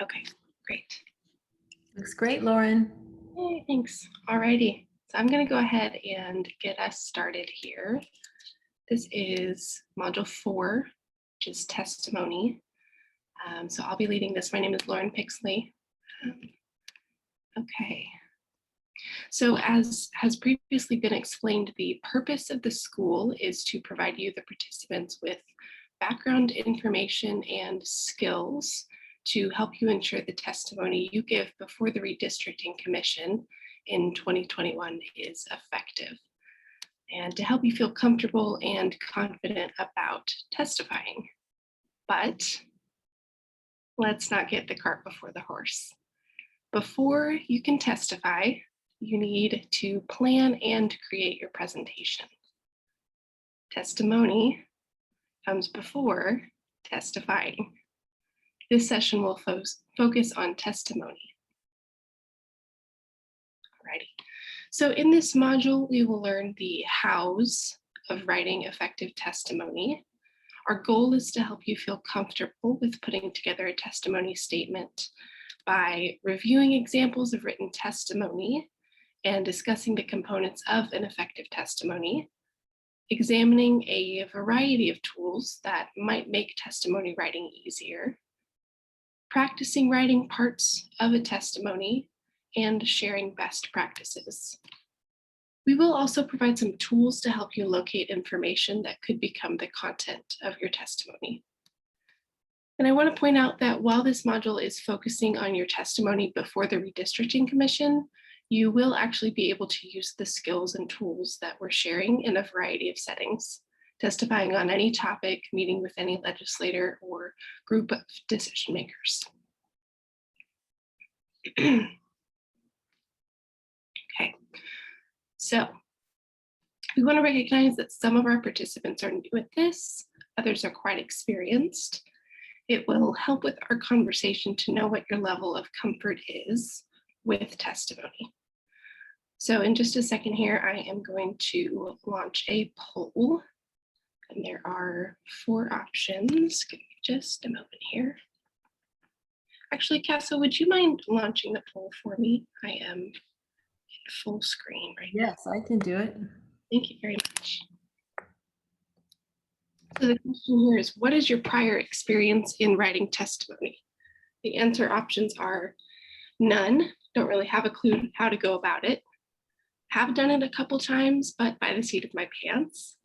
Okay, great. Looks great, Lauren. Hey, thanks. Alrighty, so I'm going to go ahead and get us started here. This is Module 4, which is testimony. So I'll be leading this. My name is Lauren Pixley. Okay. So as has previously been explained, the purpose of the school is to provide you, the participants, with background information and skills to help you ensure the testimony you give before the redistricting commission in 2021 is effective, and to help you feel comfortable and confident about testifying. But let's not get the cart before the horse. Before you can testify, you need to plan and create your presentation. Testimony comes before testifying. This session will focus on testimony. Alrighty. So in this module, we will learn the hows of writing effective testimony. Our goal is to help you feel comfortable with putting together a testimony statement by reviewing examples of written testimony and discussing the components of an effective testimony, examining a variety of tools that might make testimony writing easier, practicing writing parts of a testimony, and sharing best practices. We will also provide some tools to help you locate information that could become the content of your testimony. And I want to point out that while this module is focusing on your testimony before the redistricting commission, you will actually be able to use the skills and tools that we're sharing in a variety of settings, testifying on any topic, meeting with any legislator or group of decision makers. Okay, so we want to recognize that some of our participants are new at this, others are quite experienced. It will help with our conversation to know what your level of comfort is with testimony. So in just a second here, I am going to launch a poll, and there are 4 options. Give me just a moment here. Actually, Keitha, would you mind launching the poll for me? I am in full screen right now. Yes, I can do it. Thank you very much. So the question here is, what is your prior experience in writing testimony? The answer options are none, don't really have a clue how to go about it, have done it a couple times, but by the seat of my pants,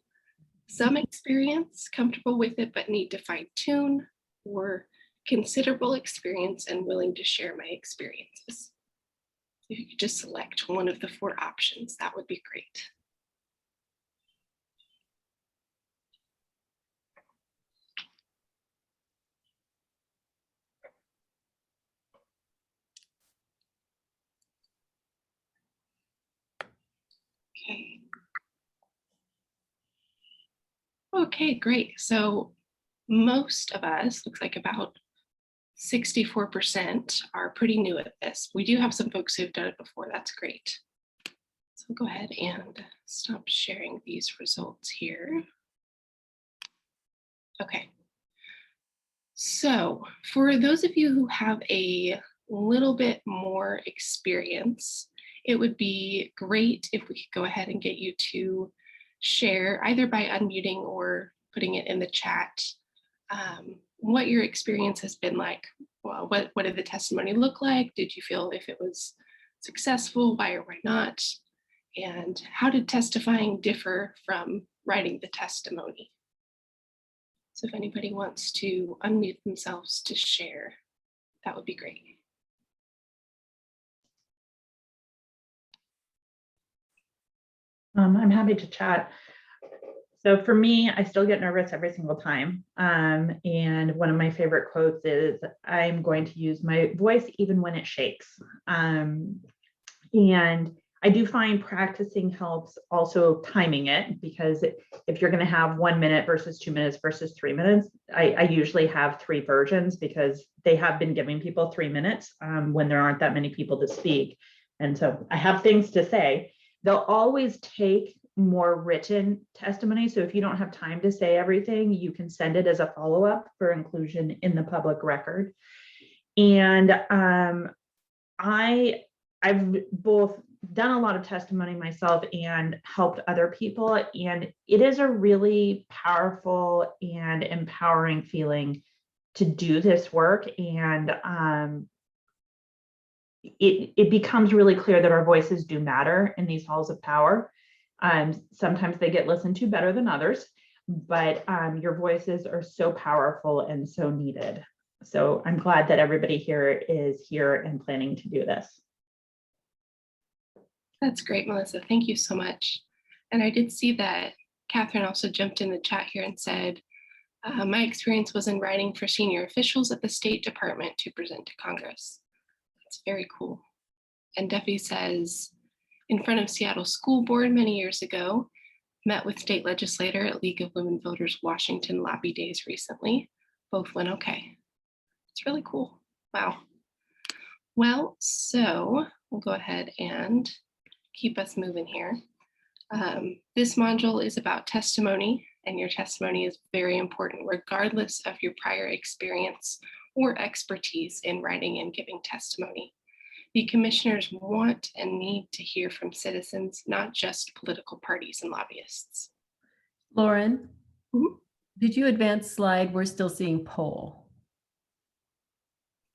some experience, comfortable with it, but need to fine tune, or considerable experience and willing to share my experiences. If you could just select one of the 4 options, that would be great. Okay. Okay, great. So most of us, looks like about 64%, are pretty new at this. We do have some folks who've done it before. That's great. So I'll go ahead and stop sharing these results here. Okay. So for those of you who have a little bit more experience, it would be great if we could go ahead and get you to share, either by unmuting or putting it in the chat, what your experience has been like. Well, what did the testimony look like? Did you feel if it was successful, why or why not? And how did testifying differ from writing the testimony? So if anybody wants to unmute themselves to share, that would be great. I'm happy to chat. So for me, I still get nervous every single time. And one of my favorite quotes is, I'm going to use my voice even when it shakes. And I do find practicing helps, also timing it, because if you're going to have 1 minute versus 2 minutes versus 3 minutes, I usually have 3 versions, because they have been giving people 3 minutes when there aren't that many people to speak. And so I have things to say. They'll always take more written testimony. So if you don't have time to say everything, you can send it as a follow-up for inclusion in the public record. And I've both done a lot of testimony myself and helped other people. And it is a really powerful and empowering feeling to do this work. And it becomes really clear that our voices do matter in these halls of power. Sometimes they get listened to better than others, but your voices are so powerful and so needed. So I'm glad that everybody here is here and planning to do this. That's great, Melissa. Thank you so much. And I did see that Catherine also jumped in the chat here and said, my experience was in writing for senior officials at the State Department to present to Congress. That's very cool. And Duffy says, in front of Seattle School Board many years ago, met with state legislator at League of Women Voters Washington lobby days recently. Both went okay. It's really cool. Wow. Well, so we'll go ahead and keep us moving here. This module is about testimony, and your testimony is very important regardless of your prior experience or expertise in writing and giving testimony. The commissioners want and need to hear from citizens, not just political parties and lobbyists. Lauren, did you advance slide? We're still seeing poll.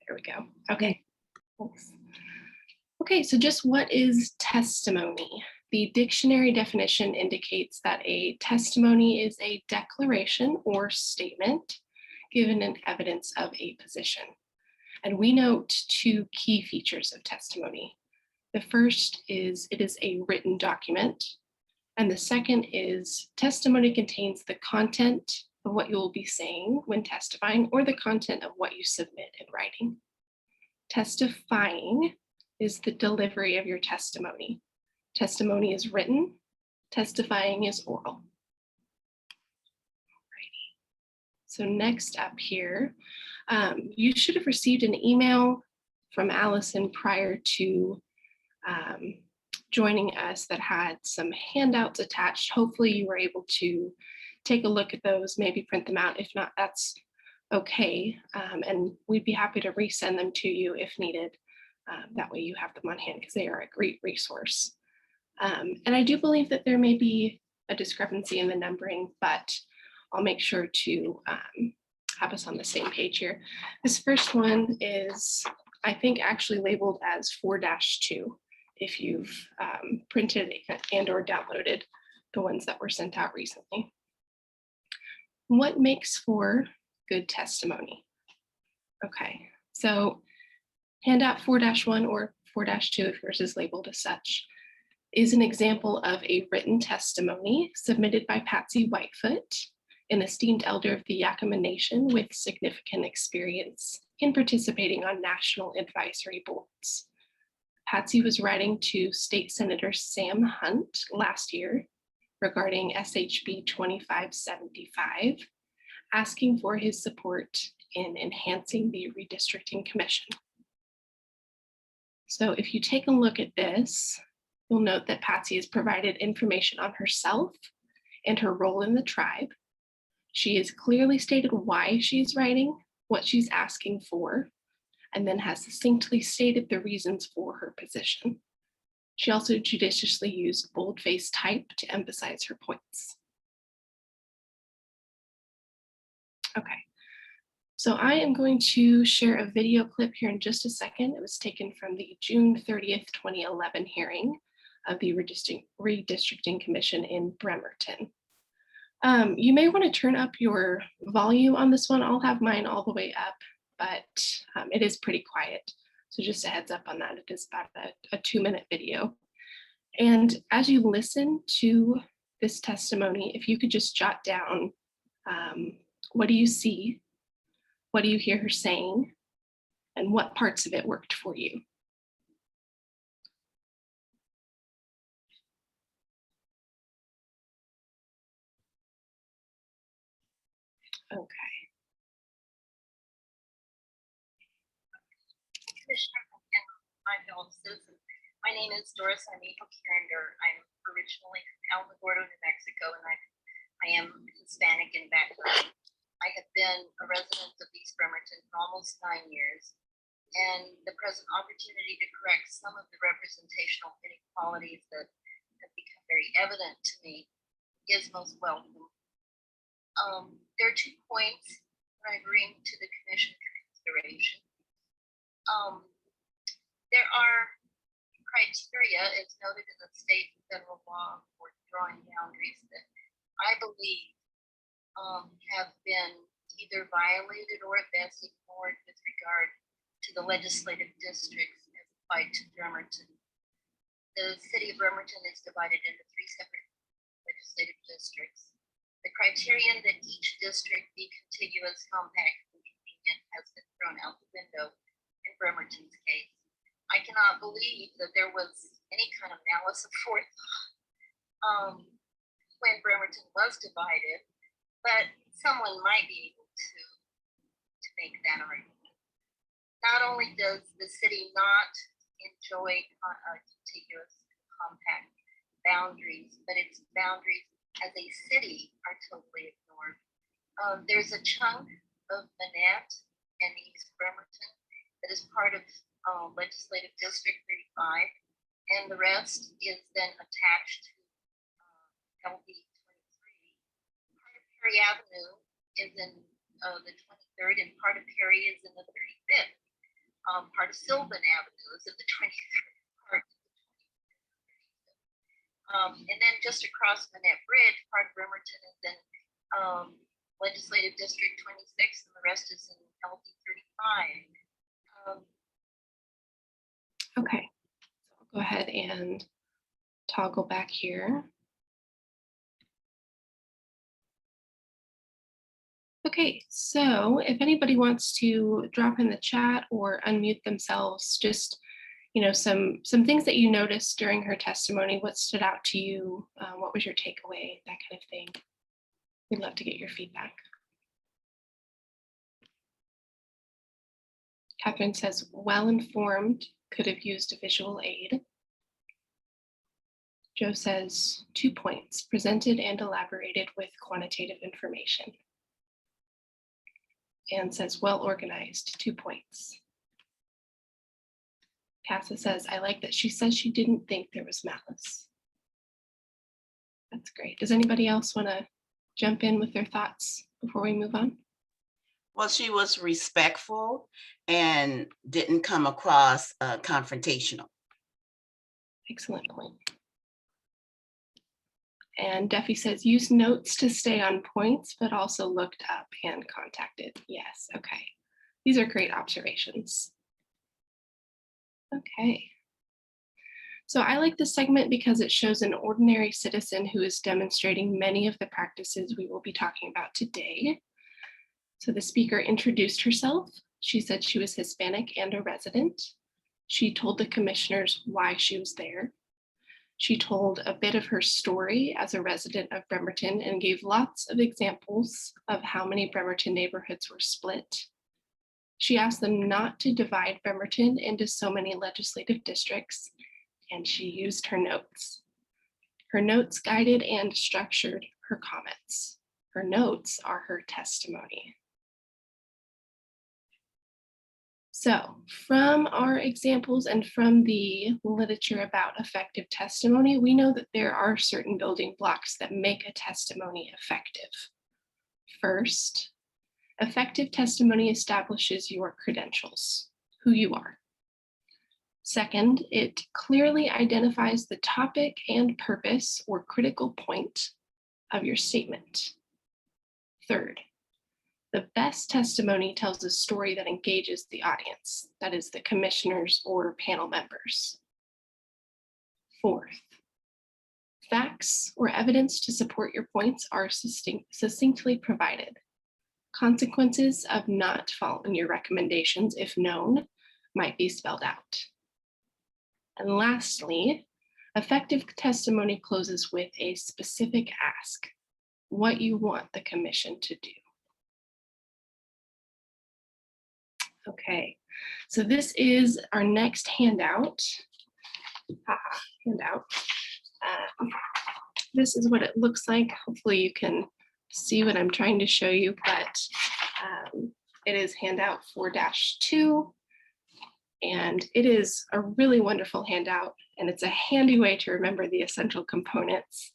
There we go. Okay. Thanks. Okay, so just what is testimony? The dictionary definition indicates that a testimony is a declaration or statement given in evidence of a position. And we note two key features of testimony. The first is it is a written document. And the second is testimony contains the content of what you will be saying when testifying or the content of what you submit in writing. Testifying is the delivery of your testimony. Testimony is written, testifying is oral. So next up here, you should have received an email from Allison prior to joining us that had some handouts attached. Hopefully you were able to take a look at those, maybe print them out. If not, that's okay. And we'd be happy to resend them to you if needed. That way you have them on hand because they are a great resource. And I do believe that there may be a discrepancy in the numbering, but I'll make sure to have us on the same page here. This first one is, I think, actually labeled as 4-2 if you've printed and or downloaded the ones that were sent out recently. What makes for good testimony? Okay, so handout 4-1 or 4-2, if yours is labeled as such, is an example of a written testimony submitted by Patsy Whitefoot, an esteemed elder of the Yakama Nation with significant experience in participating on national advisory boards. Patsy was writing to State Senator Sam Hunt last year regarding SHB 2575, asking for his support in enhancing the redistricting commission. So if you take a look at this, you'll note that Patsy has provided information on herself and her role in the tribe. She has clearly stated why she's writing, what she's asking for, and then has succinctly stated the reasons for her position. She also judiciously used boldface type to emphasize her points. Okay, so I am going to share a video clip here in just a second. It was taken from the June 30th, 2011 hearing of the Redistricting Commission in Bremerton. You may want to turn up your volume on this one. I'll have mine all the way up, but it is pretty quiet. So just a heads up on that. It is about a 2-minute video. And as you listen to this testimony, if you could just jot down, what do you see? What do you hear her saying? And what parts of it worked for you? Okay. Commissioner and my fellow citizens. My name is Doris Amijo Carender. I'm originally from Alamogordo, New Mexico, and I am Hispanic in background. I have been a resident of East Bremerton for almost 9 years. and the present opportunity to correct some of the representational inequalities that have become very evident to me is most welcome. There are 2 points that I bring to the commission for consideration. There are criteria, as noted in the state and federal law for drawing boundaries, that I believe have been either violated or at best ignored with regard to the legislative districts as applied to Bremerton. The city of Bremerton is divided into 3 separate legislative districts. The criterion that each district be contiguous, compact, and convenient has been thrown out the window in Bremerton's case. I cannot believe that there was any kind of malice aforethought when Bremerton was divided, but someone might be able to make that argument. Not only does the city not enjoy contiguous, compact boundaries, but its boundaries as a city are totally ignored. There's a chunk of Manette and East Bremerton that is part of Legislative District 35, and the rest is then attached to LD 23. Part of Perry Avenue is in the 23rd, and part of Perry is in the 35th. Part of Sylvan Avenue is in the 23rd, part of the 25th. And then just across Manette Bridge, part of Bremerton is in Legislative District 26, and the rest is in LD 35. Okay, so I'll go ahead and toggle back here. Okay, so if anybody wants to drop in the chat or unmute themselves, just some things that you noticed during her testimony, what stood out to you, what was your takeaway, that kind of thing. We'd love to get your feedback. Catherine says, well-informed, could have used a visual aid. Joe says, 2 points, presented and elaborated with quantitative information. Anne says, well organized, 2 points. Casa says, I like that she says she didn't think there was malice. That's great. Does anybody else want to jump in with their thoughts before we move on? Well, she was respectful and didn't come across confrontational. Excellent point. And Duffy says, use notes to stay on points, but also looked up and contacted. Yes, okay. These are great observations. Okay. So I like this segment because it shows an ordinary citizen who is demonstrating many of the practices we will be talking about today. So the speaker introduced herself. She said she was Hispanic and a resident. She told the commissioners why she was there. She told a bit of her story as a resident of Bremerton and gave lots of examples of how many Bremerton neighborhoods were split. She asked them not to divide Bremerton into so many legislative districts, and she used her notes. Her notes guided and structured her comments. Her notes are her testimony. So from our examples and from the literature about effective testimony, we know that there are certain building blocks that make a testimony effective. First, effective testimony establishes your credentials, who you are. Second, it clearly identifies the topic and purpose or critical point of your statement. Third, the best testimony tells a story that engages the audience, that is the commissioners or panel members. Fourth, facts or evidence to support your points are succinctly provided. Consequences of not following your recommendations, if known, might be spelled out. And lastly, effective testimony closes with a specific ask, what you want the commission to do. Okay, so this is our next handout. This is what it looks like. Hopefully you can see what I'm trying to show you, but it is handout 4-2. And it is a really wonderful handout, and it's a handy way to remember the essential components.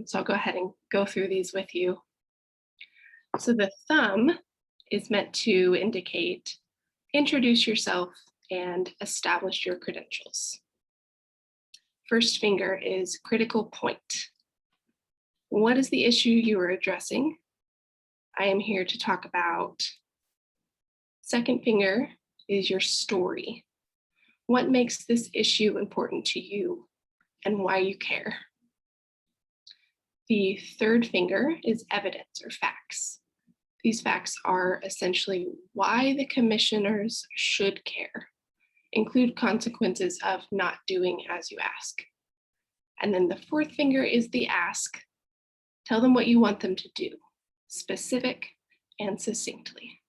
So I'll go ahead and go through these with you. So the thumb is meant to indicate introduce yourself and establish your credentials. First finger is critical point. What is the issue you are addressing? I am here to talk about. Second finger is your story. What makes this issue important to you and why you care? The third finger is evidence or facts. These facts are essentially why the commissioners should care. Include consequences of not doing as you ask. And then the fourth finger is the ask. Tell them what you want them to do, specific and succinctly.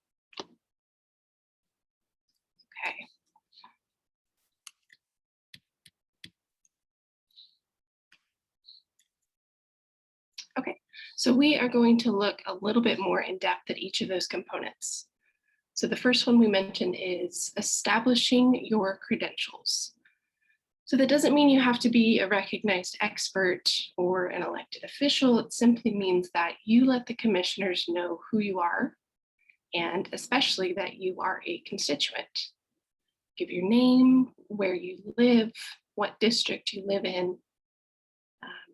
Okay. Okay, so we are going to look a little bit more in depth at each of those components. So the first one we mentioned is establishing your credentials. So that doesn't mean you have to be a recognized expert or an elected official. It simply means that you let the commissioners know who you are, and especially that you are a constituent. Give your name, where you live, what district you live in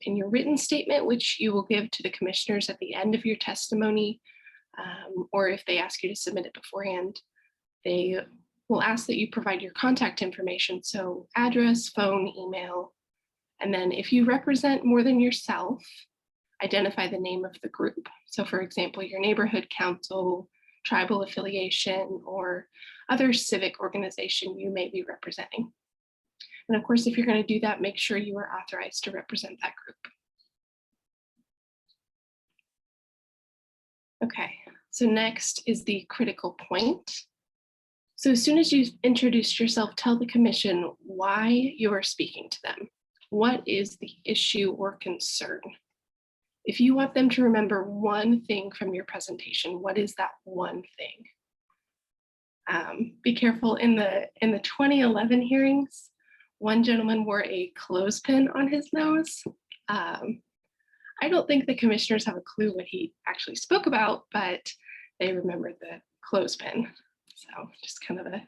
your written statement, which you will give to the commissioners at the end of your testimony, or if they ask you to submit it beforehand, they will ask that you provide your contact information, so address, phone, email, and then if you represent more than yourself, identify the name of the group. So for example, your neighborhood council, tribal affiliation, or other civic organization you may be representing. And of course, if you're going to do that, make sure you are authorized to represent that group. Okay, so next is the critical point. So as soon as you've introduced yourself, tell the commission why you are speaking to them. What is the issue or concern? If you want them to remember one thing from your presentation, what is that one thing? Be careful, in the 2011 hearings, one gentleman wore a clothespin on his nose. I don't think the commissioners have a clue what he actually spoke about, but they remembered the clothespin. So just kind of a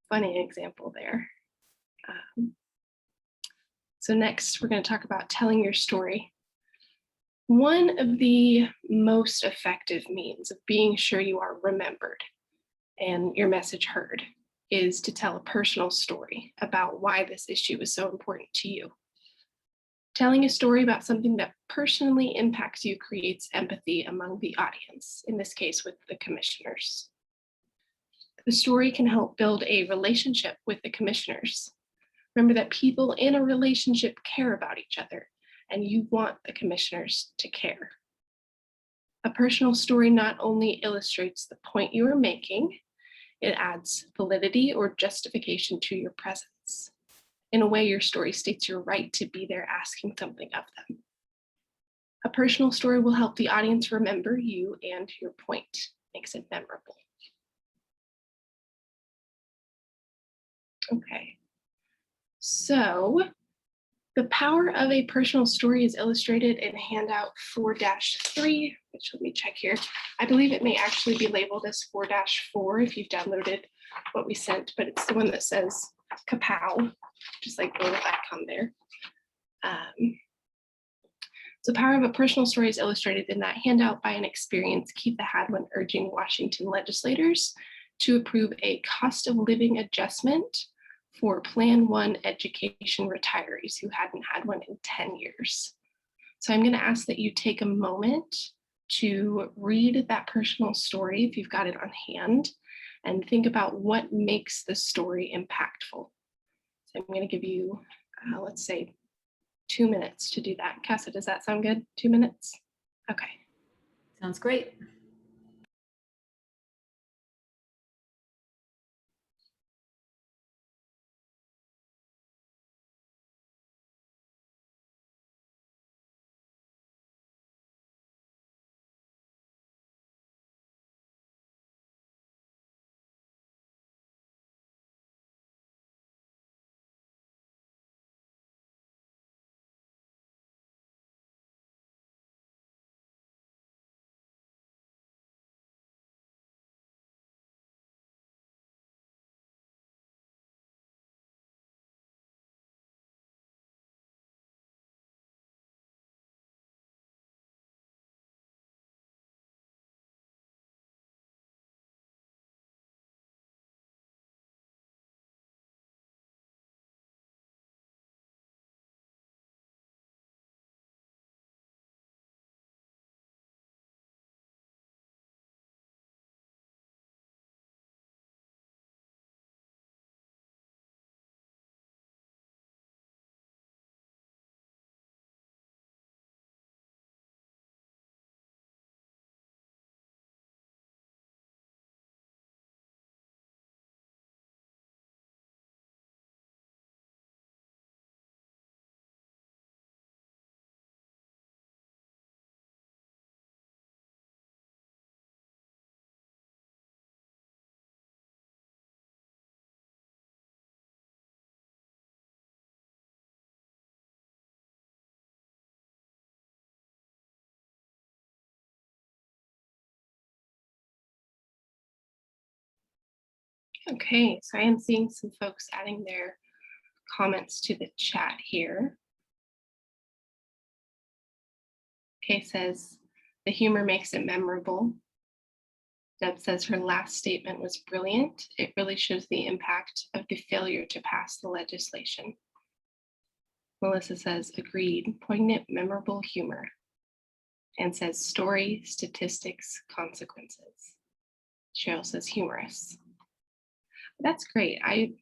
funny example there. So next, we're going to talk about telling your story. One of the most effective means of being sure you are remembered and your message heard is to tell a personal story about why this issue is so important to you. Telling a story about something that personally impacts you creates empathy among the audience, in this case with the commissioners. The story can help build a relationship with the commissioners. Remember that people in a relationship care about each other, and you want the commissioners to care. A personal story not only illustrates the point you are making, it adds validity or justification to your presence. In a way, your story states your right to be there asking something of them. A personal story will help the audience remember you and your point, makes it memorable. Okay, so the power of a personal story is illustrated in Handout 4-3, which let me check here. I believe it may actually be labeled as 4-4 if you've downloaded what we sent, but it's the one that says kapow, just like the little icon there. So the power of a personal story is illustrated in that handout by an experience Keitha had when urging Washington legislators to approve a cost of living adjustment for Plan 1 education retirees who hadn't had one in 10 years. So I'm going to ask that you take a moment to read that personal story if you've got it on hand and think about what makes the story impactful. So I'm going to give you, let's say, 2 minutes to do that. Casa, does that sound good? 2 minutes? Okay. Sounds great. Okay, so I am seeing some folks adding their comments to the chat here. Kay says, the humor makes it memorable. Deb says her last statement was brilliant. It really shows the impact of the failure to pass the legislation. Melissa says, agreed, poignant, memorable humor. And says, story, statistics, consequences. Cheryl says, humorous. That's great. I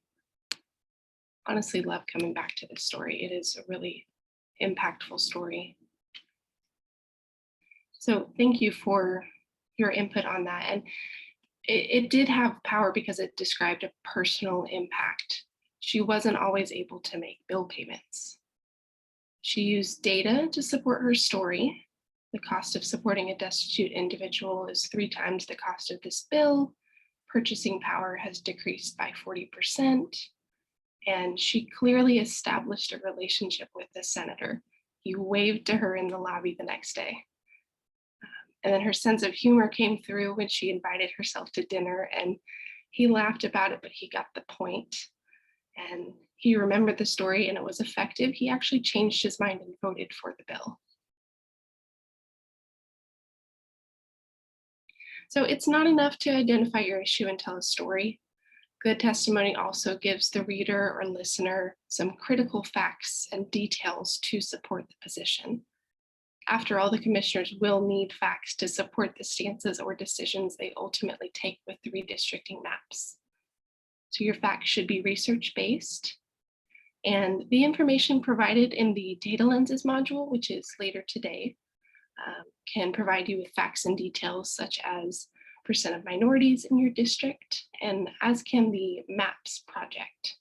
honestly love coming back to this story. It is a really impactful story. So thank you for your input on that. And it did have power because it described a personal impact. She wasn't always able to make bill payments. She used data to support her story. The cost of supporting a destitute individual is 3 times the cost of this bill. Purchasing power has decreased by 40%. And she clearly established a relationship with the senator. He waved to her in the lobby the next day. And then her sense of humor came through when she invited herself to dinner, and he laughed about it, but he got the point. And he remembered the story and it was effective. He actually changed his mind and voted for the bill. So it's not enough to identify your issue and tell a story. Good testimony also gives the reader or listener some critical facts and details to support the position. After all, the commissioners will need facts to support the stances or decisions they ultimately take with the redistricting maps. So your facts should be research-based, and the information provided in the Data Lenses module, which is later today, can provide you with facts and details such as % of minorities in your district, and as can the MAPS project.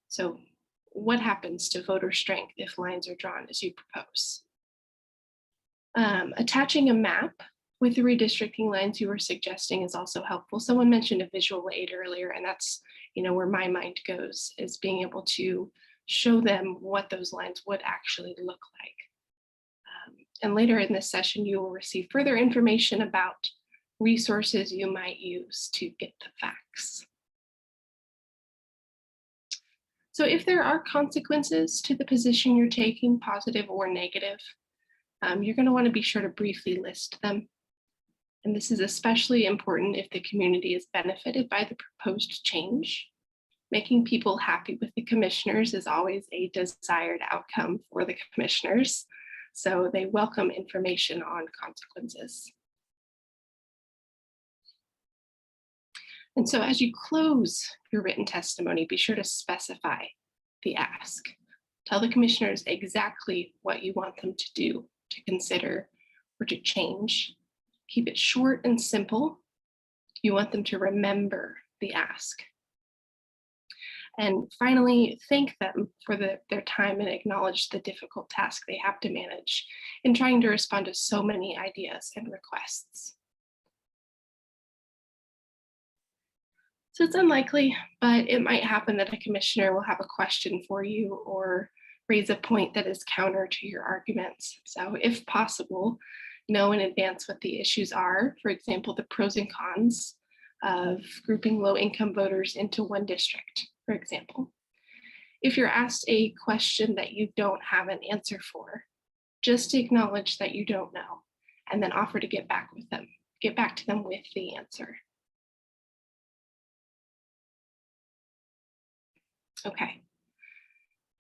So what happens to voter strength if lines are drawn as you propose? Attaching a map with the redistricting lines you were suggesting is also helpful. Someone mentioned a visual aid earlier, and that's where my mind goes, is being able to show them what those lines would actually look like. And later in this session, you will receive further information about resources you might use to get the facts. So if there are consequences to the position you're taking, positive or negative, you're going to want to be sure to briefly list them. And this is especially important if the community is benefited by the proposed change. Making people happy with the commissioners is always a desired outcome for the commissioners, so they welcome information on consequences. And so as you close your written testimony, be sure to specify the ask. Tell the commissioners exactly what you want them to do, to consider, or to change. Keep it short and simple. You want them to remember the ask. And finally, thank them for their time and acknowledge the difficult task they have to manage in trying to respond to so many ideas and requests. So it's unlikely, but it might happen that a commissioner will have a question for you or raise a point that is counter to your arguments. So if possible, know in advance what the issues are. For example, the pros and cons of grouping low-income voters into one district, for example. If you're asked a question that you don't have an answer for, just acknowledge that you don't know and then offer to get back to them with the answer. Okay,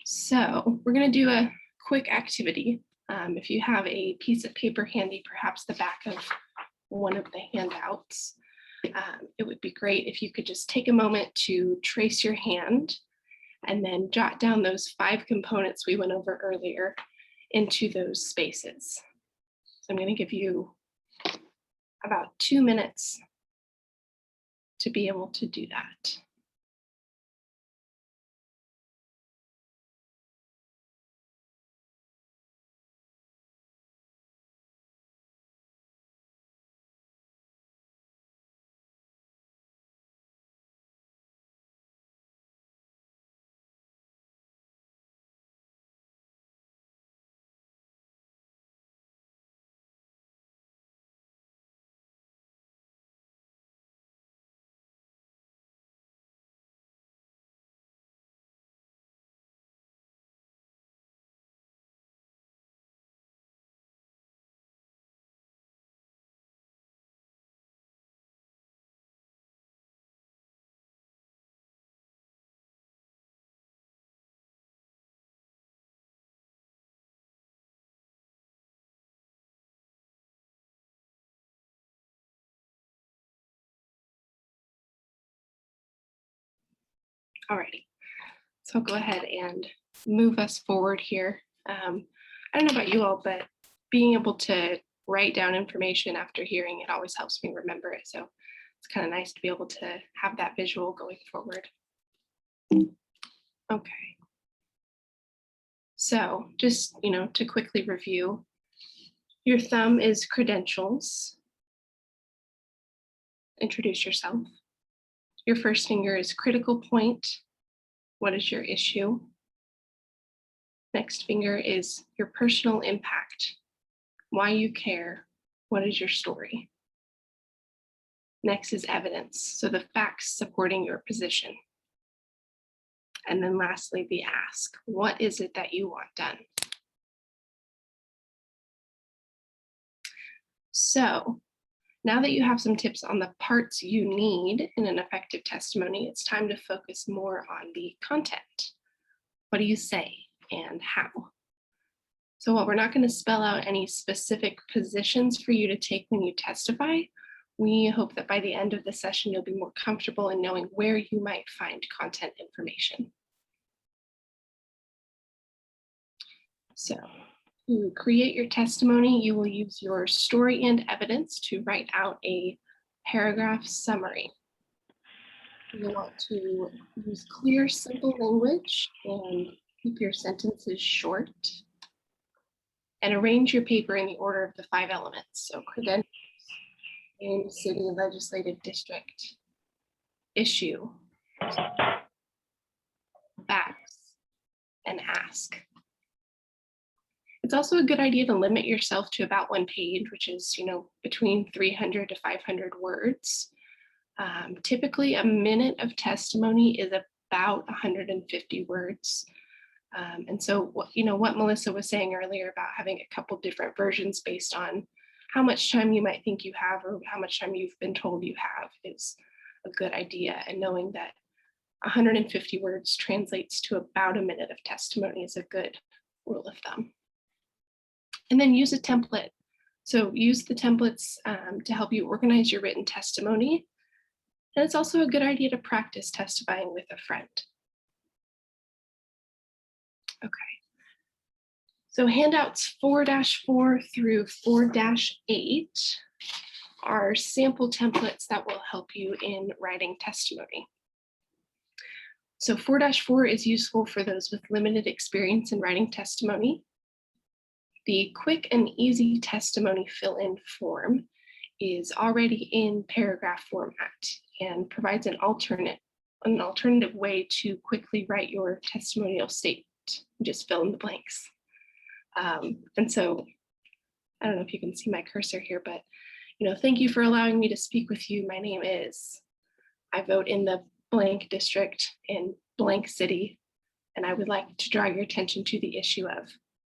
so we're going to do a quick activity. If you have a piece of paper handy, perhaps the back of one of the handouts, it would be great if you could just take a moment to trace your hand and then jot down those 5 components we went over earlier into those spaces. So I'm going to give you about 2 minutes to be able to do that. Alrighty, so I'll go ahead and move us forward here. I don't know about you all, but being able to write down information after hearing it always helps me remember it. So it's kind of nice to be able to have that visual going forward. Okay. So just, to quickly review, your thumb is credentials. Introduce yourself. Your first finger is critical point. What is your issue? Next finger is your personal impact. Why you care. What is your story? Next is evidence. So the facts supporting your position. And then lastly, the ask. What is it that you want done? So now that you have some tips on the parts you need in an effective testimony, it's time to focus more on the content. What do you say and how? So while we're not going to spell out any specific positions for you to take when you testify, we hope that by the end of the session, you'll be more comfortable in knowing where you might find content information. So to create your testimony, you will use your story and evidence to write out a paragraph summary. You want to use clear, simple language and keep your sentences short. And arrange your paper in the order of the 5 elements. So credentials, name, city, legislative district, issue, facts, and ask. It's also a good idea to limit yourself to about 1 page, which is, between 300 to 500 words. Typically, a minute of testimony is about 150 words. And so, what Melissa was saying earlier about having a couple different versions based on how much time you might think you have or how much time you've been told you have is a good idea. And knowing that 150 words translates to about a minute of testimony is a good rule of thumb. And then use a template. So use the templates to help you organize your written testimony. And it's also a good idea to practice testifying with a friend. Okay. So handouts 4-4 through 4-8 are sample templates that will help you in writing testimony. So 4-4 is useful for those with limited experience in writing testimony. The quick and easy testimony fill-in form is already in paragraph format and provides an alternative way to quickly write your testimonial statement. Just fill in the blanks. And so I don't know if you can see my cursor here, but thank you for allowing me to speak with you. My name is, I vote in the blank district in blank city, and I would like to draw your attention to the issue of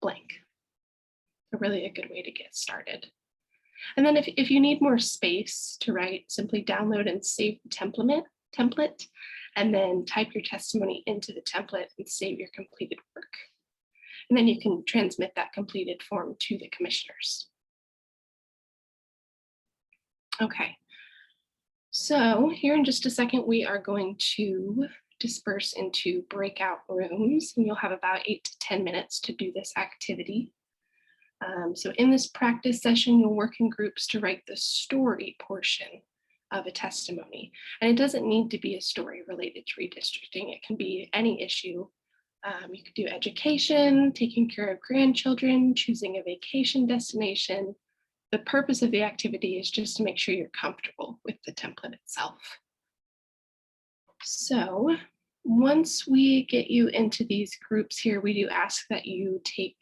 blank. Really a good way to get started. And then if you need more space to write, simply download and save the template, and then type your testimony into the template and save your completed work. And then you can transmit that completed form to the commissioners. Okay, so here in just a second, we are going to disperse into breakout rooms, and you'll have about 8 to 10 minutes to do this activity. So in this practice session, you'll work in groups to write the story portion of a testimony. And it doesn't need to be a story related to redistricting. It can be any issue. You could do education, taking care of grandchildren, choosing a vacation destination. The purpose of the activity is just to make sure you're comfortable with the template itself. So once we get you into these groups here, we do ask that you take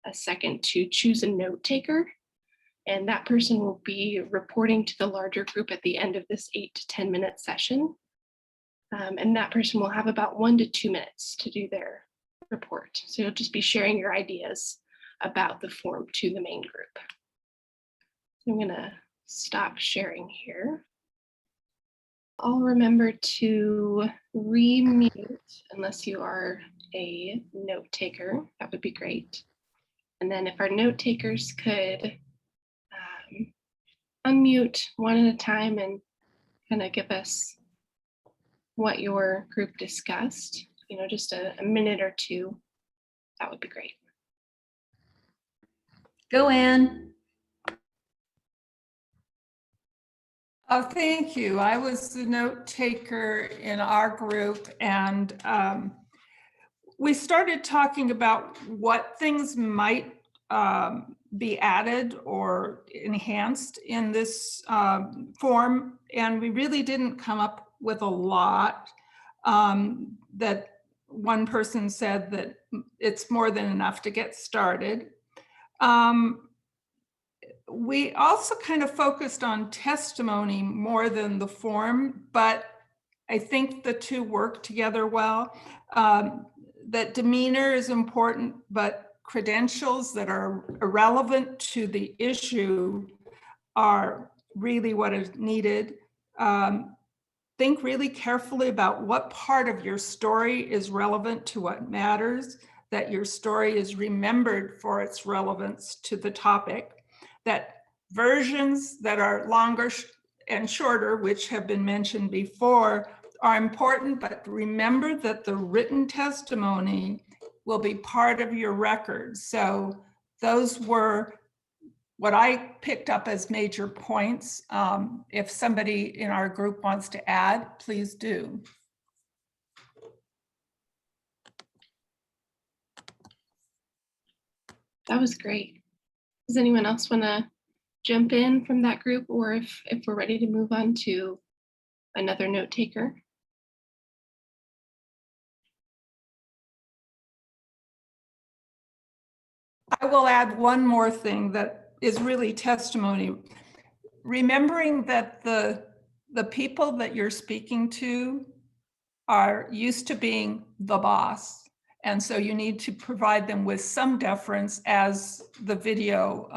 a second to choose a note taker, and that person will be reporting to the larger group at the end of this 8 to 10 minute session. And that person will have about 1 to 2 minutes to do their report. So you'll just be sharing your ideas about the form to the main group. I'm gonna stop sharing here. I'll remember to re-mute unless you are a note taker. That would be great. And then if our note takers could unmute one at a time and kind of give us what your group discussed, just a minute or two, that would be great. Go, Ann. Thank you. I was the note taker in our group, and we started talking about what things might be added or enhanced in this form, and we really didn't come up with a lot. That one person said that it's more than enough to get started. We also kind of focused on testimony more than the form, but I think the two work together well. That demeanor is important, but credentials that are irrelevant to the issue are really what is needed. Think really carefully about what part of your story is relevant to what matters, that your story is remembered for its relevance to the topic, that versions that are longer and shorter, which have been mentioned before, are important, but remember that the written testimony will be part of your record. So those were what I picked up as major points. If somebody in our group wants to add, please do. That was great. Does anyone else want to jump in from that group, or if we're ready to move on to another note taker? I will add one more thing that is really testimony. Remembering that the people that you're speaking to are used to being the boss. And so you need to provide them with some deference, as the video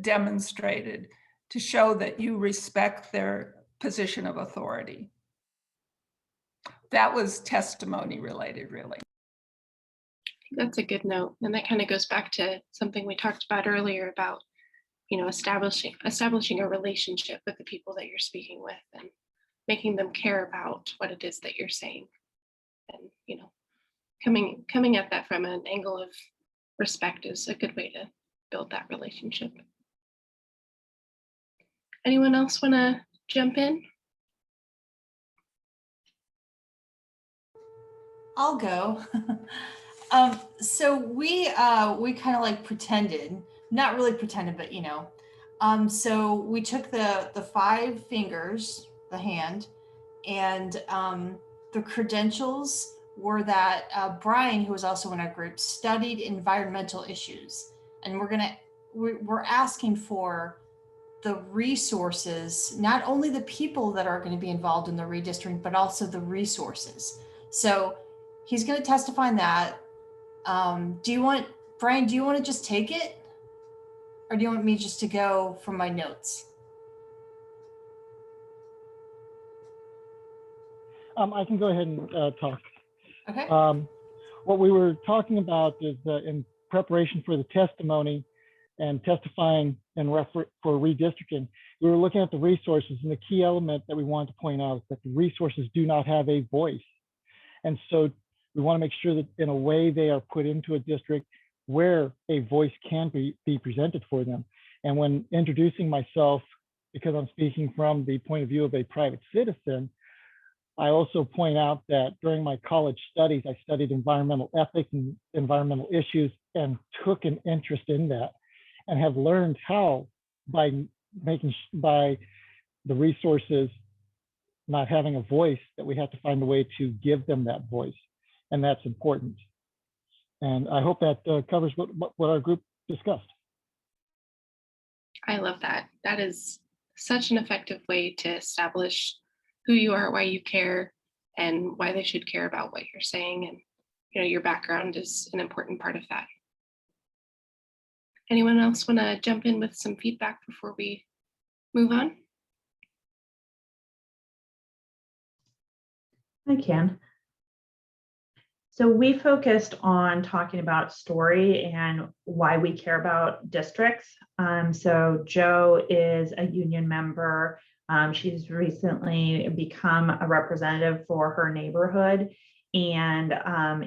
demonstrated, to show that you respect their position of authority. That was testimony related, really. That's a good note. And that kind of goes back to something we talked about earlier about, establishing a relationship with the people that you're speaking with and making them care about what it is that you're saying. And, coming at that from an angle of respect is a good way to build that relationship. Anyone else want to jump in? I'll go. So we kind of like pretended, not really pretended, but so we took the 5 fingers, the hand, and the credentials were that Brian, who was also in our group, studied environmental issues, and we're asking for the resources, not only the people that are going to be involved in the redistricting, but also the resources. So he's going to testify on that. Brian, do you want to just take it? Or do you want me just to go from my notes? I can go ahead and talk. Okay. What we were talking about is in preparation for the testimony and testifying for redistricting, we were looking at the resources, and the key element that we wanted to point out is that the resources do not have a voice. And so we want to make sure that in a way they are put into a district where a voice can be presented for them. And when introducing myself, because I'm speaking from the point of view of a private citizen, I also point out that during my college studies, I studied environmental ethics and environmental issues and took an interest in that, and have learned how by the resources not having a voice, that we have to find a way to give them that voice. And that's important. And I hope that covers what our group discussed. I love that. That is such an effective way to establish who you are, why you care, and why they should care about what you're saying. And your background is an important part of that. Anyone else want to jump in with some feedback before we move on? I can. So we focused on talking about story and why we care about districts. So Joe is a union member She's recently become a representative for her neighborhood, and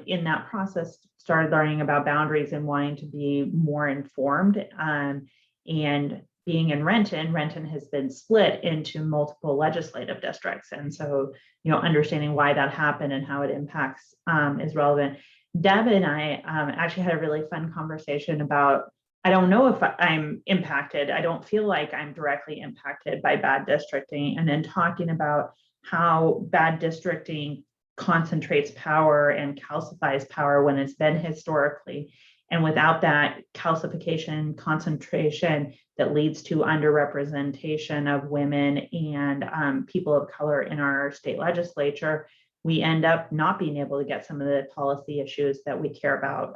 in that process started learning about boundaries and wanting to be more informed. And being in Renton has been split into multiple legislative districts. And so, understanding why that happened and how it impacts is relevant. Deb and I actually had a really fun conversation about, I don't know if I'm impacted. I don't feel like I'm directly impacted by bad districting. And then talking about how bad districting concentrates power and calcifies power when it's been historically. And without that calcification, concentration that leads to underrepresentation of women and people of color in our state legislature, we end up not being able to get some of the policy issues that we care about.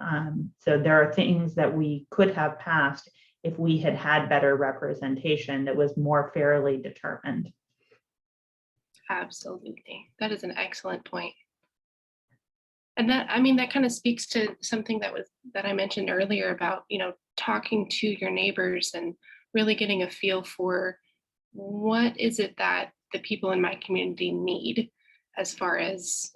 So there are things that we could have passed if we had had better representation that was more fairly determined. Absolutely. That is an excellent point. And that kind of speaks to something that I mentioned earlier about, talking to your neighbors and really getting a feel for what is it that the people in my community need as far as,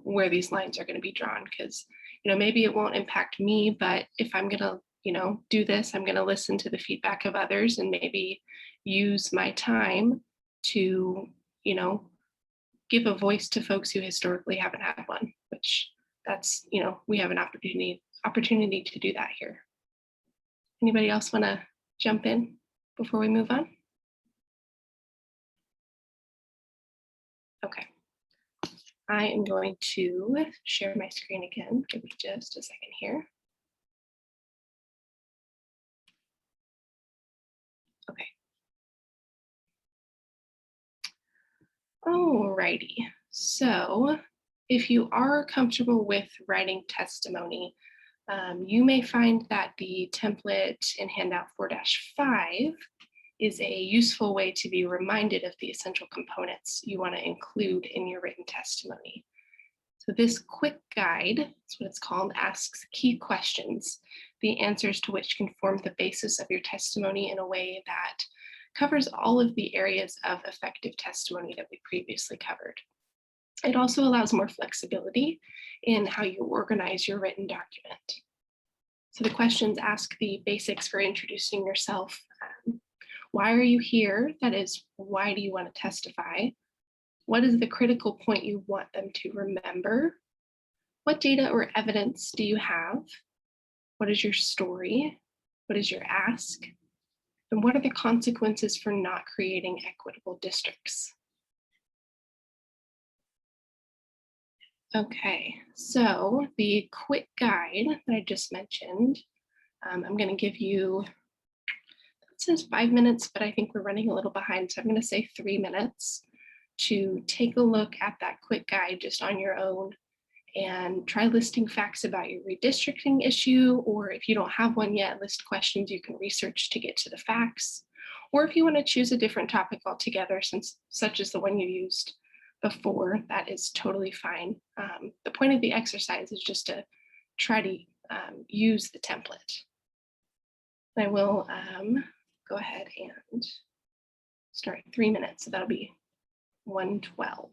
where these lines are going to be drawn. Because, maybe it won't impact me, but if I'm going to, do this, I'm going to listen to the feedback of others and maybe use my time to, give a voice to folks who historically haven't had one, which that's, we have an opportunity to do that here. Anybody else want to jump in before we move on? Okay. I am going to share my screen again. Give me just a second here. Okay. Alrighty. So if you are comfortable with writing testimony, you may find that the template in Handout 4-5 is a useful way to be reminded of the essential components you want to include in your written testimony. So this quick guide, that's what it's called, asks key questions, the answers to which can form the basis of your testimony in a way that covers all of the areas of effective testimony that we previously covered. It also allows more flexibility in how you organize your written document. So the questions ask the basics for introducing yourself. Why are you here? That is, why do you want to testify? What is the critical point you want them to remember? What data or evidence do you have? What is your story? What is your ask? And what are the consequences for not creating equitable districts? Okay, so the quick guide that I just mentioned, I'm going to give you, it says 5 minutes, but I think we're running a little behind. So I'm going to say 3 minutes to take a look at that quick guide just on your own and try listing facts about your redistricting issue, or if you don't have one yet, list questions you can research to get to the facts. Or if you want to choose a different topic altogether, such as the one you used before, that is totally fine. The point of the exercise is just to try to use the template. I will go ahead and start 3 minutes, so that'll be 1:12.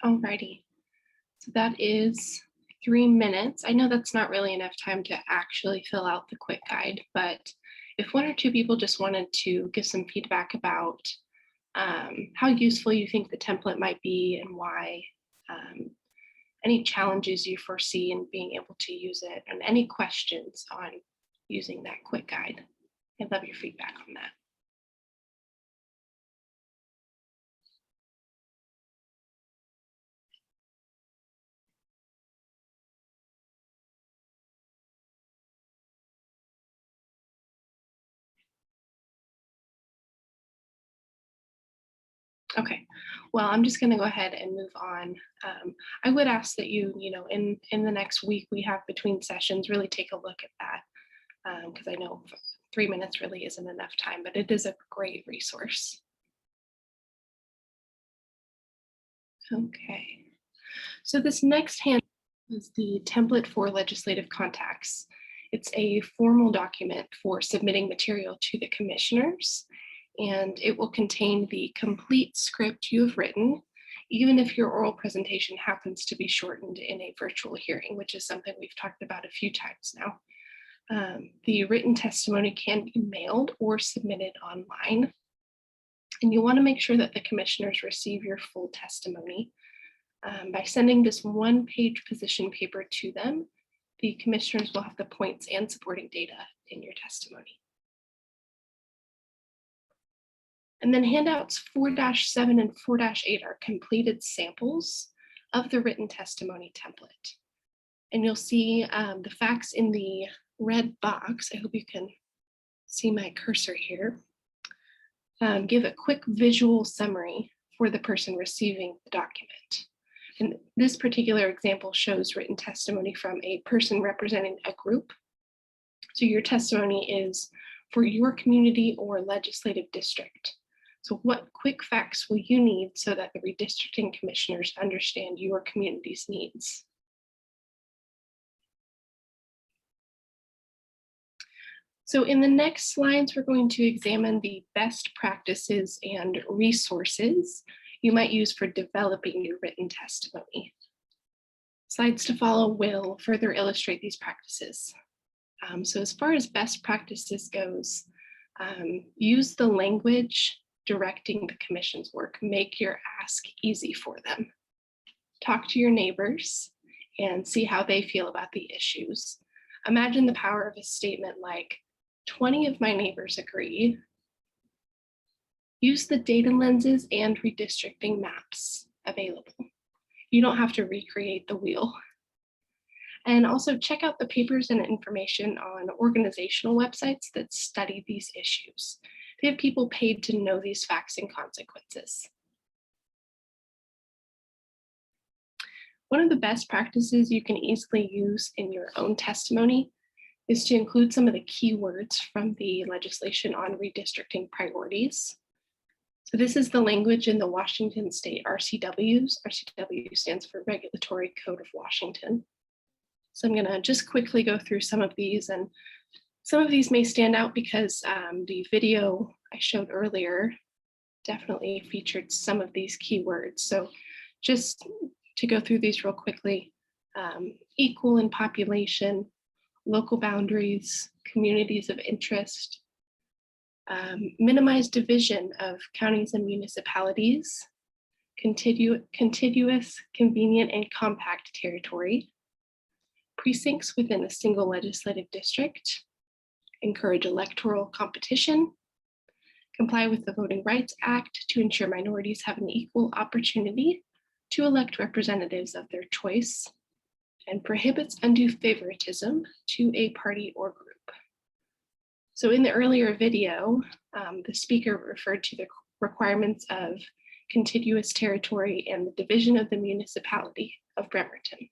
Alrighty. So that is 3 minutes. I know that's not really enough time to actually fill out the quick guide, but if one or two people just wanted to give some feedback about how useful you think the template might be and why, any challenges you foresee in being able to use it, and any questions on using that quick guide, I'd love your feedback on that. Okay, well, I'm just going to go ahead and move on. I would ask that you know, in the next week we have between sessions, really take a look at that, because I know 3 minutes really isn't enough time, but it is a great resource. Okay, so this next hand is the template for legislative contacts. It's a formal document for submitting material to the commissioners, and it will contain the complete script you have written, even if your oral presentation happens to be shortened in a virtual hearing, which is something we've talked about a few times now. The written testimony can be mailed or submitted online, and you want to make sure that the commissioners receive your full testimony. By sending this one-page position paper to them, the commissioners will have the points and supporting data in your testimony. And then handouts 4-7 and 4-8 are completed samples of the written testimony template. And you'll see the facts in the red box. I hope you can see my cursor here. Give a quick visual summary for the person receiving the document. And this particular example shows written testimony from a person representing a group. So your testimony is for your community or legislative district. So what quick facts will you need so that the redistricting commissioners understand your community's needs? So in the next slides, we're going to examine the best practices and resources you might use for developing your written testimony. Slides to follow will further illustrate these practices. So as far as best practices goes, use the language directing the commission's work. Make your ask easy for them. Talk to your neighbors and see how they feel about the issues. Imagine the power of a statement like, 20 of my neighbors agree. Use the data lenses and redistricting maps available. You don't have to recreate the wheel. And also check out the papers and information on organizational websites that study these issues. They have people paid to know these facts and consequences. One of the best practices you can easily use in your own testimony is to include some of the keywords from the legislation on redistricting priorities. So this is the language in the Washington State RCWs. RCW stands for Regulatory Code of Washington. So I'm gonna just quickly go through some of these, and some of these may stand out because the video I showed earlier definitely featured some of these keywords. So just to go through these real quickly, equal in population, local boundaries, communities of interest, minimize division of counties and municipalities, contiguous, convenient, and compact territory, precincts within a single legislative district, encourage electoral competition, comply with the Voting Rights Act to ensure minorities have an equal opportunity to elect representatives of their choice, and prohibits undue favoritism to a party or group. So in the earlier video, the speaker referred to the requirements of contiguous territory and the division of the municipality of Bremerton.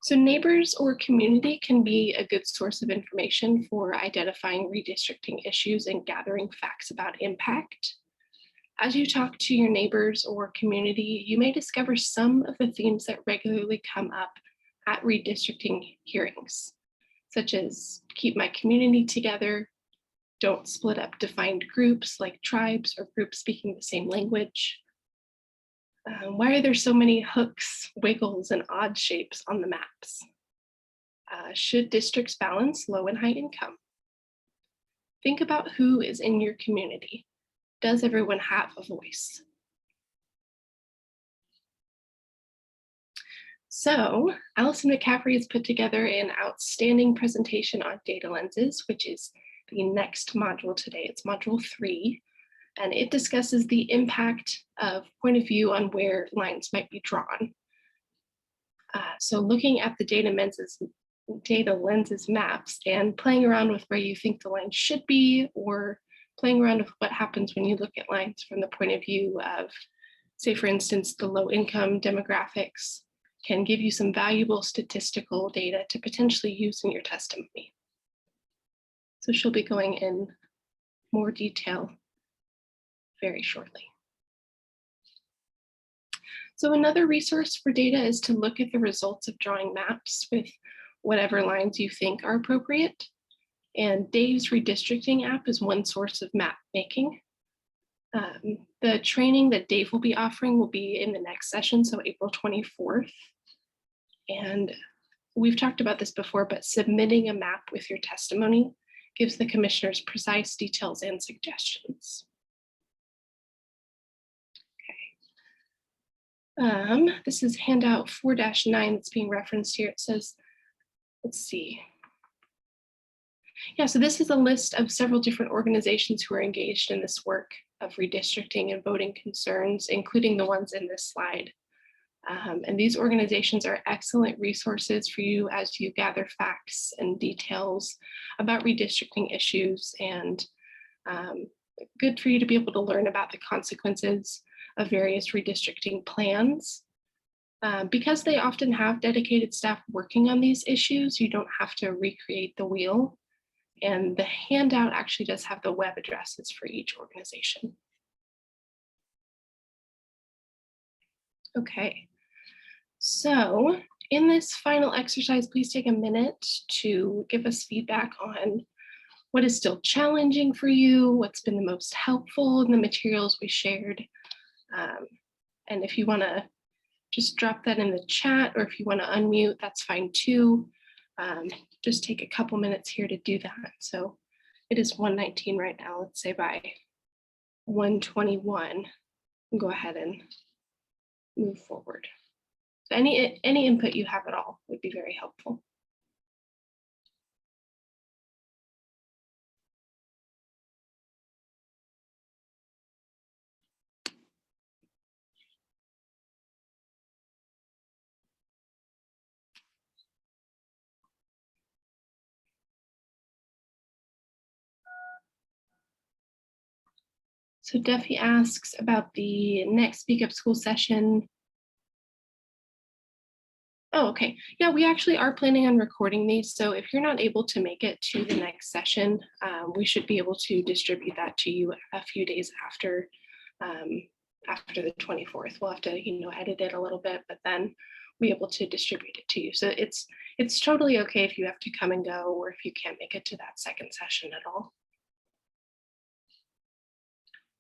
So neighbors or community can be a good source of information for identifying redistricting issues and gathering facts about impact. As you talk to your neighbors or community, you may discover some of the themes that regularly come up at redistricting hearings, such as keep my community together, Don't split up defined groups like tribes or groups speaking the same language. Why are there so many hooks, wiggles, and odd shapes on the maps? Should districts balance low and high income? Think about who is in your community. Does everyone have a voice? So Allison McCaffrey has put together an outstanding presentation on data lenses, which is the next module today. It's module 3, and it discusses the impact of point of view on where lines might be drawn. So looking at the data lenses maps and playing around with where you think the line should be, or playing around with what happens when you look at lines from the point of view of, say, for instance, the low income demographics, can give you some valuable statistical data to potentially use in your testimony. So she'll be going in more detail very shortly. So another resource for data is to look at the results of drawing maps with whatever lines you think are appropriate. And Dave's redistricting app is one source of map making. The training that Dave will be offering will be in the next session, so April 24th. And we've talked about this before, but submitting a map with your testimony gives the commissioners precise details and suggestions. Okay. This is handout 4-9 that's being referenced here. It says, let's see. Yeah, so this is a list of several different organizations who are engaged in this work of redistricting and voting concerns, including the ones in this slide. And these organizations are excellent resources for you as you gather facts and details about redistricting issues, and good for you to be able to learn about the consequences of various redistricting plans. Because they often have dedicated staff working on these issues, you don't have to recreate the wheel. And the handout actually does have the web addresses for each organization. Okay, so in this final exercise, please take a minute to give us feedback on what is still challenging for you, what's been the most helpful in the materials we shared. And if you want to just drop that in the chat, or if you want to unmute, that's fine too. Just take a couple minutes here to do that. So it is 1:19 right now. Let's say by 1:21, go ahead and move forward. So any input you have at all would be very helpful. So Duffy asks about the next Speak Up School session. Oh, okay. Yeah, we actually are planning on recording these. So if you're not able to make it to the next session, we should be able to distribute that to you a few days after the 24th. We'll have to, edit it a little bit, but then we'll be able to distribute it to you. So it's totally okay if you have to come and go, or if you can't make it to that second session at all.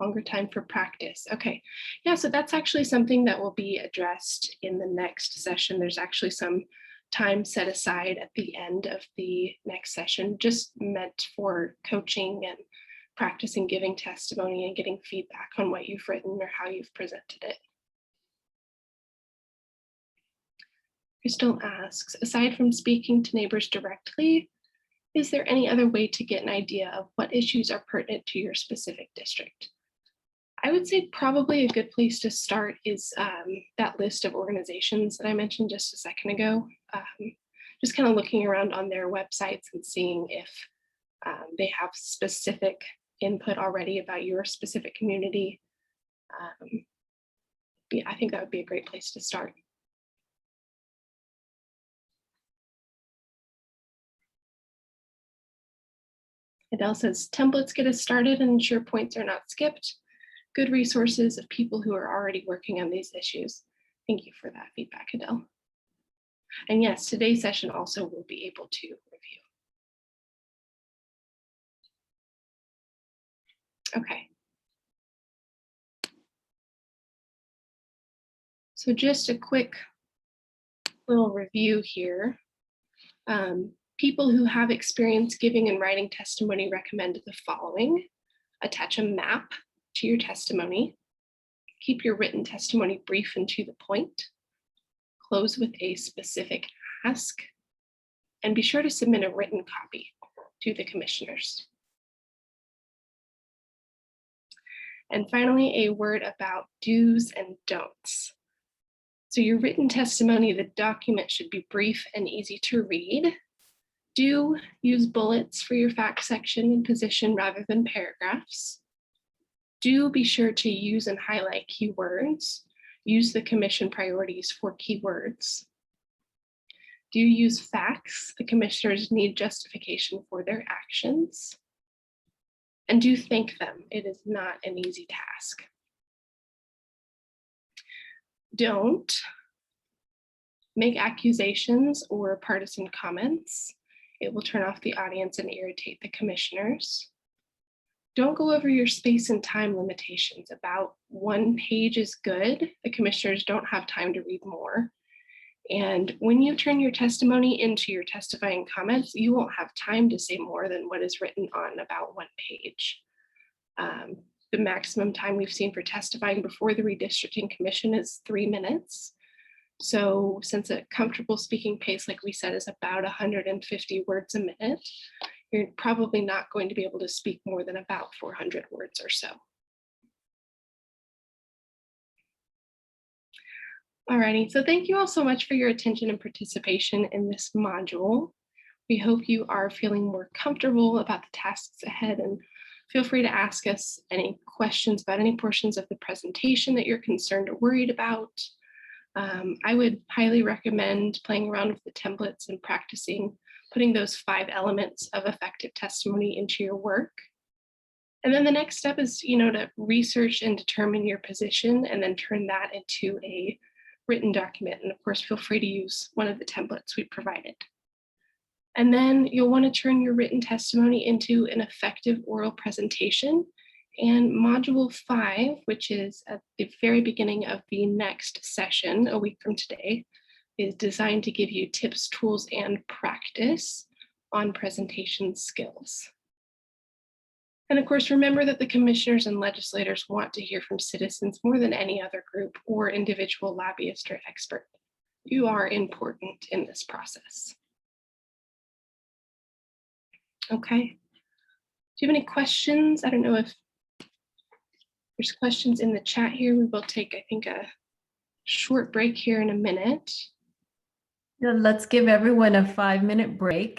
Longer time for practice. Okay, yeah, so that's actually something that will be addressed in the next session. There's actually some time set aside at the end of the next session, just meant for coaching and practicing giving testimony and getting feedback on what you've written or how you've presented it. Crystal asks, aside from speaking to neighbors directly, is there any other way to get an idea of what issues are pertinent to your specific district? I would say probably a good place to start is that list of organizations that I mentioned just a second ago. Just kind of looking around on their websites and seeing if they have specific input already about your specific community. Yeah, I think that would be a great place to start. Adele says, templates get us started and ensure points are not skipped. Good resources of people who are already working on these issues. Thank you for that feedback, Adele. And yes, today's session also will be able to review. Okay. So just a quick little review here. People who have experience giving and writing testimony recommend the following. Attach a map to your testimony. Keep your written testimony brief and to the point. Close with a specific ask. And be sure to submit a written copy to the commissioners. And finally, a word about do's and don'ts. So your written testimony, the document should be brief and easy to read. Do use bullets for your fact section and position rather than paragraphs. Do be sure to use and highlight keywords. Use the commission priorities for keywords. Do use facts. The commissioners need justification for their actions. And do thank them. It is not an easy task. Don't make accusations or partisan comments. It will turn off the audience and irritate the commissioners. Don't go over your space and time limitations. About 1 page is good. The commissioners don't have time to read more. And when you turn your testimony into your testifying comments, you won't have time to say more than what is written on about 1 page. The maximum time we've seen for testifying before the redistricting commission is 3 minutes. So since a comfortable speaking pace, like we said, is about 150 words a minute, you're probably not going to be able to speak more than about 400 words or so. Alrighty, so thank you all so much for your attention and participation in this module. We hope you are feeling more comfortable about the tasks ahead, and feel free to ask us any questions about any portions of the presentation that you're concerned or worried about. I would highly recommend playing around with the templates and practicing putting those 5 elements of effective testimony into your work. And then the next step is, to research and determine your position and then turn that into a written document. And of course, feel free to use one of the templates we provided. And then you'll want to turn your written testimony into an effective oral presentation. And module 5, which is at the very beginning of the next session, a week from today, is designed to give you tips, tools, and practice on presentation skills. And of course, remember that the commissioners and legislators want to hear from citizens more than any other group or individual lobbyist or expert. You are important in this process. Okay. Do you have any questions? I don't know if there's questions in the chat here. We will take, I think, a short break here in a minute. Let's give everyone a 5-minute break.